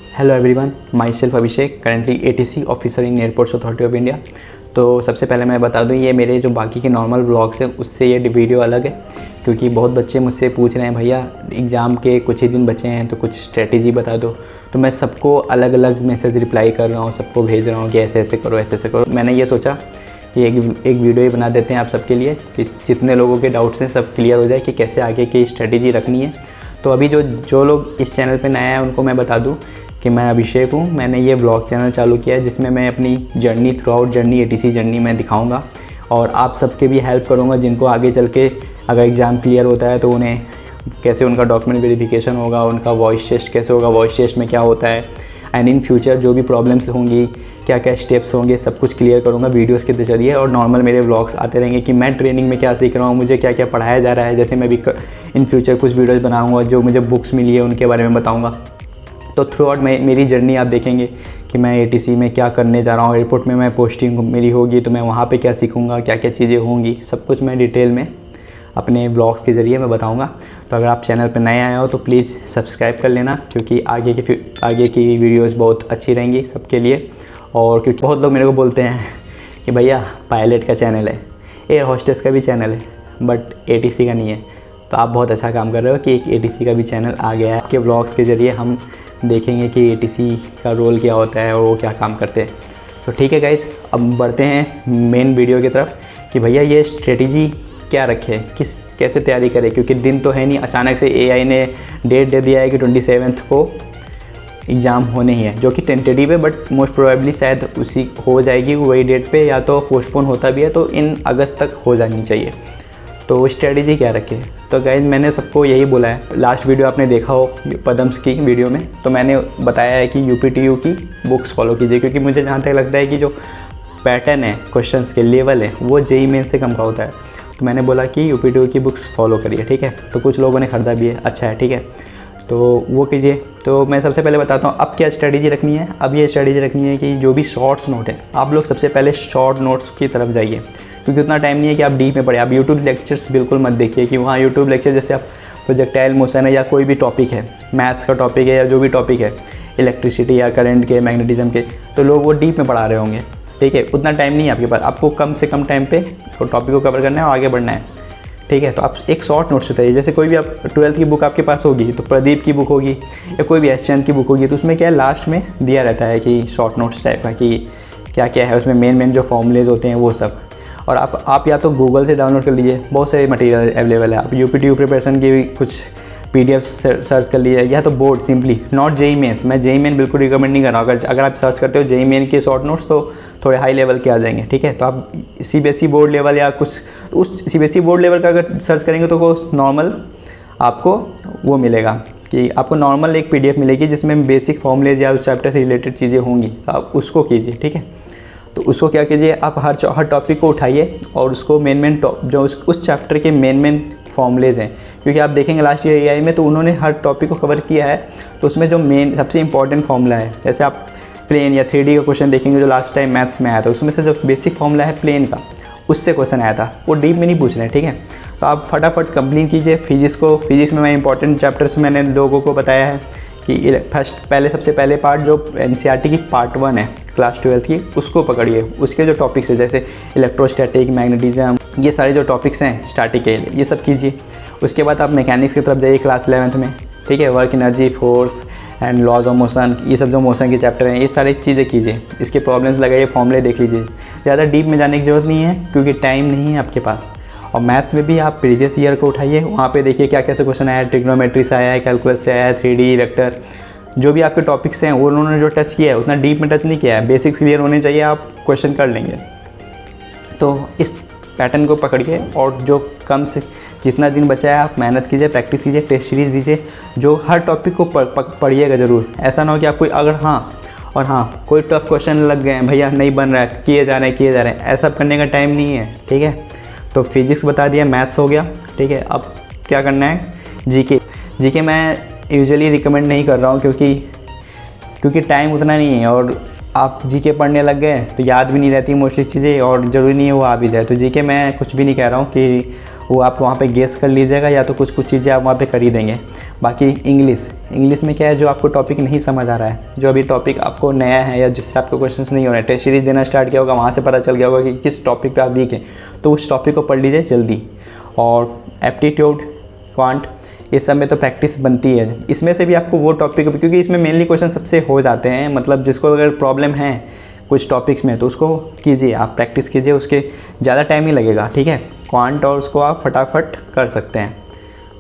Hello everyone, myself Abhishek, currently ATC officer in airports authority of India. तो सबसे पहले मैं बता दूं, ये मेरे जो बाकी के नॉर्मल व्लॉग्स हैं उससे ये वीडियो अलग है, क्योंकि बहुत बच्चे मुझसे पूछ रहे हैं भैया एग्ज़ाम के कुछ ही दिन बचे हैं तो कुछ स्ट्रेटेजी बता दो। तो मैं सबको अलग अलग मैसेज रिप्लाई कर रहा हूँ, सबको भेज रहा हूँ कि ऐसे ऐसे करो, ऐसे ऐसे करो। मैंने ये सोचा कि एक वीडियो ही बना देते हैं आप सबके लिए कि जितने लोगों के डाउट्स हैं सब क्लियर हो जाए कि कैसे आगे की स्ट्रेटेजी रखनी है। तो अभी जो लोग इस चैनल पे नए हैं उनको मैं बता दूं कि मैं अभिषेक हूँ। मैंने ये ब्लॉग चैनल चालू किया है जिसमें मैं अपनी journey throughout journey ATC journey मैं दिखाऊंगा और आप सबके भी हेल्प करूँगा, जिनको आगे चल के अगर एग्ज़ाम क्लियर होता है तो उन्हें कैसे उनका डॉक्यूमेंट वेरिफिकेशन होगा, उनका वॉइस टेस्ट कैसे होगा, वॉइस टेस्ट में क्या होता है, एंड इन फ्यूचर जो भी प्रॉब्लम्स होंगी, क्या क्या स्टेप्स होंगे, सब कुछ क्लियर करूँगा वीडियोस के जरिए। और नॉर्मल मेरे व्लॉग्स आते रहेंगे कि मैं ट्रेनिंग में क्या सीख रहा हूँ, मुझे क्या क्या पढ़ाया जा रहा है। जैसे मैं भी इन फ्यूचर कुछ वीडियोस बनाऊँगा जो मुझे बुक्स मिली है उनके बारे में बताऊँगा। तो थ्रू आउट मेरी जर्नी आप देखेंगे कि मैं एटीसी में क्या करने जा रहा हूँ, एयरपोर्ट में मैं पोस्टिंग मेरी होगी तो मैं वहाँ पे क्या सीखूँगा, क्या क्या चीज़ें होंगी, सब कुछ मैं डिटेल में अपने ब्लॉग्स के ज़रिए मैं बताऊँगा। तो अगर आप चैनल पर नए आए हो तो प्लीज़ सब्सक्राइब कर लेना, क्योंकि आगे की वीडियोज़ बहुत अच्छी रहेंगी सबके लिए। और क्योंकि बहुत लोग मेरे को बोलते हैं कि भैया पायलट का चैनल है, एयर होस्टेस का भी चैनल है, बट एटीसी का नहीं है। तो आप बहुत अच्छा काम कर रहे हो कि एक एटीसी का भी चैनल आ गया है। आपके व्लॉग्स के ज़रिए हम देखेंगे कि एटीसी का रोल क्या होता है और वो क्या काम करते हैं। तो ठीक है गाइस, अब बढ़ते हैं मेन वीडियो की तरफ कि भैया ये स्ट्रेटेजी क्या रखे, कैसे तैयारी करें, क्योंकि दिन तो है नहीं। अचानक से एआई ने डेट दे दिया है कि 27 को एग्ज़ाम होने ही है, जो कि टेंटेटिव है, बट मोस्ट प्रोबेबली शायद उसी हो जाएगी वही डेट पे, या तो पोस्टपोन होता भी है तो इन अगस्त तक हो जानी चाहिए। तो स्ट्रेटेजी क्या रखें? तो गाइस मैंने सबको यही बोला है, लास्ट वीडियो आपने देखा हो पदम्स की वीडियो में, तो मैंने बताया है कि यूपीटीयू की बुक्स फॉलो कीजिए, क्योंकि मुझे जहाँ तक लगता है कि जो पैटर्न है, क्वेश्चंस के लेवल है, वो जेईई मेन से कम का होता है। तो मैंने बोला कि यूपीटीयू की बुक्स फॉलो करिए, ठीक है। तो कुछ लोगों ने ख़रीदा भी है, अच्छा है, ठीक है, तो वो कीजिए। तो मैं सबसे पहले बताता हूँ अब क्या स्ट्रेटेजी रखनी है। अब ये स्ट्रेटेजी रखनी है कि जो भी शॉर्ट्स नोट है, आप लोग सबसे पहले शॉर्ट नोट्स की तरफ जाइए, क्योंकि उतना टाइम नहीं है कि आप डीप में पढ़े। आप यूट्यूब लेक्चर्स बिल्कुल मत देखिए, कि वहाँ यूट्यूब लेक्चर जैसे आप प्रोजेक्टाइल मोशन है या कोई भी टॉपिक है, मैथ्स का टॉपिक है या जो भी टॉपिक है, इलेक्ट्रिसिटी या करंट के, मैग्नेटिज्म के, तो लोग वो डीप में पढ़ा रहे होंगे, ठीक है। उतना टाइम नहीं है आपके पास, आपको कम से कम टाइम पे टॉपिक को कवर करना है और आगे बढ़ना है, ठीक है। तो आप एक शॉर्ट नोट्स बताइए, जैसे कोई भी आप 12th की बुक आपके पास होगी तो प्रदीप की बुक होगी या कोई भी एसचंद की बुक होगी, तो उसमें क्या है लास्ट में दिया रहता है कि शॉर्ट नोट्स टाइप का कि क्या क्या है उसमें, मेन जो फॉर्मूलेज होते हैं वो सब। और आप या तो गूगल से डाउनलोड कर लीजिए, बहुत सारे मटेरियल अवेलेबल है। आप यूपीटीयू प्रिपरेशन की भी कुछ PDF सर्च कर लीजिए, या तो board simply, not JEE mains. मैं जेईई मेन बिल्कुल रिकमेंड नहीं कर रहा हूँ। अगर आप सर्च करते हो जेईई मेन के शॉर्ट नोट्स तो थोड़े हाई लेवल के आ जाएंगे, ठीक है। तो आप सीबीएसई बोर्ड लेवल या कुछ उस सीबीएसई बोर्ड लेवल का अगर सर्च करेंगे तो वो नॉर्मल आपको वो मिलेगा कि आपको नॉर्मल एक PDF मिलेगी जिसमें बेसिक फॉर्मूलेज या उस चैप्टर से रिलेटेड चीज़ें होंगी, तो आप उसको कीजिए, ठीक है। तो उसको क्या कीजिए, आप हर टॉपिक को उठाइए और उसको मेन जो उस चैप्टर के मेन फॉर्मूलेज हैं, क्योंकि आप देखेंगे लास्ट ईयर एआई में तो उन्होंने हर टॉपिक को कवर किया है। तो उसमें जो मेन सबसे इंपॉर्टेंट फॉर्मूला है, जैसे आप प्लेन या 3D का क्वेश्चन देखेंगे जो लास्ट टाइम मैथ्स में आया था, उसमें से जो बेसिक फॉर्मूला है प्लेन का, उससे क्वेश्चन आया था, वो डीप में नहीं पूछ रहे हैं, ठीक है। तो आप फटाफट कंप्लीट कीजिए फिजिक्स में मैं इंपॉर्टेंट चैप्टर्स मैंने लोगों को बताया है कि सबसे पहले पार्ट जो एनसीईआरटी की पार्ट 1 है क्लास 12th की, उसको पकड़िए। उसके जो टॉपिक्स है जैसे इलेक्ट्रोस्टैटिक, मैग्नेटिज्म, ये सारे जो टॉपिक्स हैं स्टैटिक के, ये सब कीजिए। उसके बाद आप मैकेनिक्स की तरफ जाइए क्लास 11th में, ठीक है। Work energy, force and laws of motion, ये सब जो मोशन के चैप्टर हैं, ये सारी चीज़ें कीजिए। इसके प्रॉब्लम्स लगाइए, फॉर्मूले देख लीजिए। ज़्यादा डीप में जाने की ज़रूरत नहीं है क्योंकि टाइम नहीं है आपके पास। और मैथ्स में भी आप प्रीवियस ईयर को उठाइए, वहाँ पे देखिए क्या कैसे क्वेश्चन आया है, ट्रिग्नोमेट्री से आया है, कैलकुलस से आया है, 3D वेक्टर, जो भी आपके टॉपिक्स हैं वो उन्होंने जो टच किया है उतना डीप में टच नहीं किया है। बेसिक्स क्लियर होने चाहिए, आप क्वेश्चन कर लेंगे। तो इस पैटर्न को पकड़िए और जो कम से जितना दिन बचा है आप मेहनत कीजिए, प्रैक्टिस कीजिए, टेस्ट सीरीज़ दीजिए, जो हर टॉपिक को पढ़िएगा ज़रूर। ऐसा ना हो कि आप कोई कोई टफ क्वेश्चन लग गए हैं, भैया नहीं बन रहा है, किए जा रहे हैं, ऐसा करने का टाइम नहीं है, ठीक है। तो फिजिक्स बता दिया, मैथ्स हो गया, ठीक है। अब क्या करना है, जीके मैं यूजुअली रिकमेंड नहीं कर रहा हूँ क्योंकि टाइम उतना नहीं है, और आप जीके पढ़ने लग गए तो याद भी नहीं रहती मोस्टली चीज़ें, और ज़रूरी नहीं है वो आ भी जाए। तो जीके मैं कुछ भी नहीं कह रहा हूँ कि वो आप वहाँ पे गेस कर लीजिएगा, या तो कुछ चीज़ें आप वहाँ पे कर ही देंगे। बाकी इंग्लिश में क्या है, जो आपको टॉपिक नहीं समझ आ रहा है, जो अभी टॉपिक आपको नया है या जिससे आपको क्वेश्चंस नहीं हो रहे हैं, टेस्ट सीरीज़ देना स्टार्ट किया होगा, वहाँ से पता चल गया होगा कि किस टॉपिक पे आप वीक हैं, तो उस टॉपिक को पढ़ लीजिए जल्दी। और एप्टीट्यूड, क्वांट, ये सब में तो प्रैक्टिस बनती है। इसमें से भी आपको वो टॉपिक, क्योंकि इसमें मेनली क्वेश्चन सबसे हो जाते हैं, मतलब जिसको अगर प्रॉब्लम है कुछ टॉपिक्स में तो उसको कीजिए, आप प्रैक्टिस कीजिए, उसके ज़्यादा टाइम ही लगेगा, ठीक है। क्वांट और उसको आप फटाफट कर सकते हैं।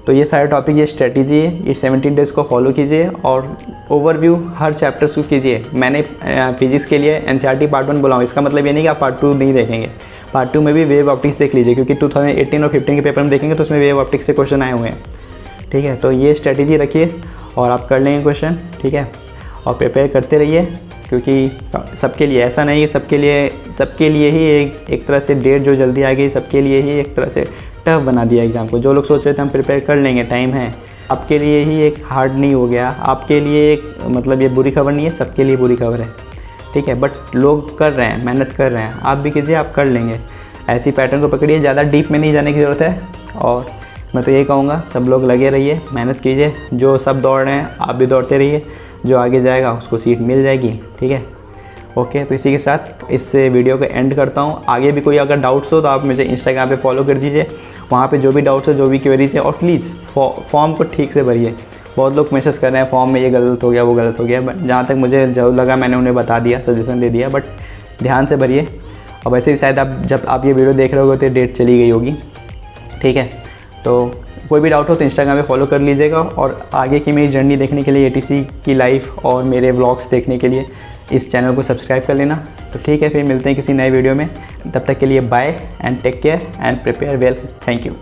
तो ये सारे टॉपिक, ये स्ट्रेटजी है, ये 17 डेज़ को फॉलो कीजिए और ओवरव्यू हर चैप्टर्स को कीजिए। मैंने फिजिक्स के लिए एनसीईआरटी पार्ट 1 बोला हूँ, इसका मतलब ये नहीं कि आप पार्ट 2 नहीं देखेंगे। पार्ट 2 में भी वेव ऑप्टिक्स देख लीजिए, क्योंकि 2018 और 15 के पेपर में देखेंगे तो उसमें वेव ऑप्टिक्स से क्वेश्चन आए हुए हैं, ठीक है। तो ये स्ट्रेटजी रखिए और आप कर लेंगे क्वेश्चन, ठीक है। और प्रिपेयर करते रहिए, क्योंकि सबके लिए ऐसा नहीं कि सबके लिए ही एक तरह से डेट जो जल्दी आ गई, सबके लिए ही एक तरह से टफ बना दिया एग्ज़ाम को। जो लोग सोच रहे थे हम प्रिपेयर कर लेंगे, टाइम है, आपके लिए ही एक हार्ड नहीं हो गया, आपके लिए एक मतलब ये बुरी खबर नहीं है, सबके लिए बुरी खबर है, ठीक है। बट लोग कर रहे हैं, मेहनत कर रहे हैं, आप भी कीजिए, आप कर लेंगे। ऐसी पैटर्न को पकड़िए, ज़्यादा डीप में नहीं जाने की ज़रूरत है। और मैं तो ये कहूँगा, सब लोग लगे रहिए, मेहनत कीजिए। जो सब दौड़ रहे हैं आप भी दौड़ते रहिए, जो आगे जाएगा उसको सीट मिल जाएगी, ठीक है। ओके, तो इसी के साथ इस वीडियो को एंड करता हूँ। आगे भी कोई अगर डाउट्स हो तो आप मुझे इंस्टाग्राम पे फॉलो कर दीजिए, वहाँ पे जो भी डाउट्स है, जो भी क्वेरीज है, और प्लीज़ फॉर्म को ठीक से भरिए। बहुत लोग मैसेज कर रहे हैं फॉर्म में ये गलत हो गया, वो गलत हो गया, बट जहाँ तक मुझे जरूर लगा मैंने उन्हें बता दिया, सजेशन दे दिया, बट ध्यान से भरिए। और वैसे भी शायद जब आप ये वीडियो देख रहे होगे तो डेट चली गई होगी, ठीक है। तो कोई भी डाउट हो तो इंस्टाग्राम पे फॉलो कर लीजिएगा, और आगे की मेरी जर्नी देखने के लिए, एटीसी की लाइफ और मेरे व्लॉग्स देखने के लिए इस चैनल को सब्सक्राइब कर लेना। तो ठीक है, फिर मिलते हैं किसी नए वीडियो में। तब तक के लिए bye and take care and prepare well. Thank you.